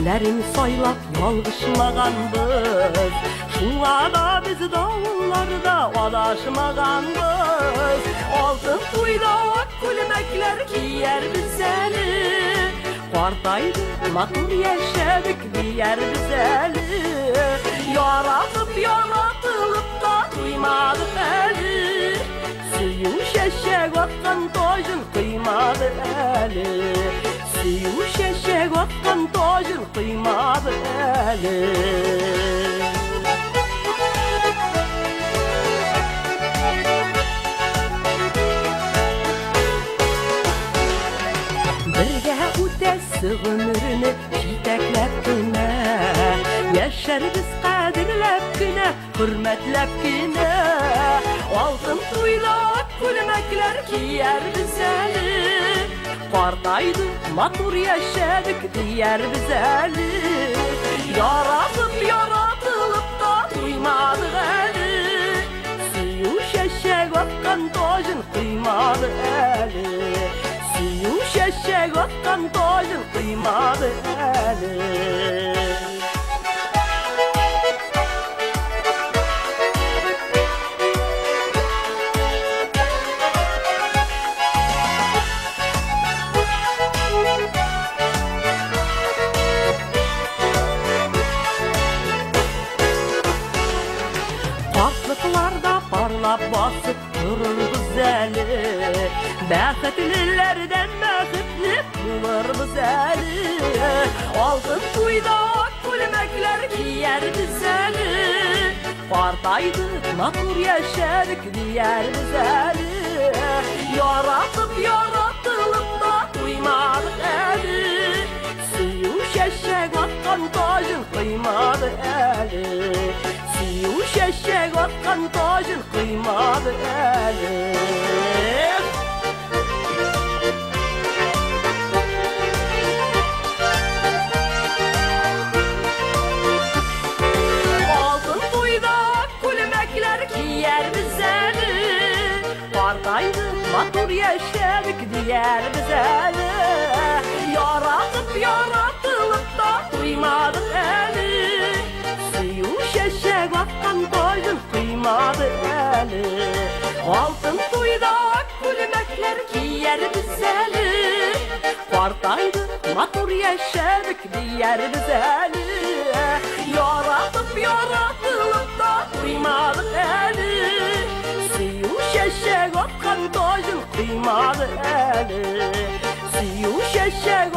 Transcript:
Lerin saylap yalgışmaganbız, şuňa da biz dağlarda adaşmaganbız. Altın tuýda ak gülmekler giýer bizeli, Gardaýdy matur ýeşedik diýer bizeli. Yaratyp yaratılıp da duýmadyk eli, Süýüş eşek atkan tojun kıymady eli, Süýüş eşek atkan tojun kıymady eli. Birge utesi ömrünü jiteklep güne, Yaşar biz kadirlep güne, hürmetlep güne. Altın tuýda gülmekler giýer bizeli, Gardaýdy matur ýeşedik diýer bizeli. Yaratyp yaratılıp da duýmadyk eli, Süýüş eşek atkan tojun kıymady eli, Süýüş eşek atkan tojun kıymady eli. Qarşılıklarda parlap basıp durur güzeli, Bäxetlilerden bäxetli bulur güzeli. Altın tuýda gülmekler giýer bizeli, Gardaýdy matur ýeşedik diýer bizeli. Yaratyp yaratılıp da duýmadyk eli, Süýüş eşek atkan tojun kıymady eli, Süýüş eşek atkan tojun kıymady eli. Altın tuýda gülmekler giýer bizeli, Gardaýdy matur ýeşedik diýer bizeli. Yaratyp yaratılıp da duýmadyk eli, Süýüş eşek atkan tojun kıymady eli. Altın tuýda gülmekler giýer bizeli, Gardaýdy matur ýeşedik diýer bizeli. Yaratyp yaratılıp da duýmadyk eli, Süýüş eşek atkan tojun kıymady eli, Süýüş eşek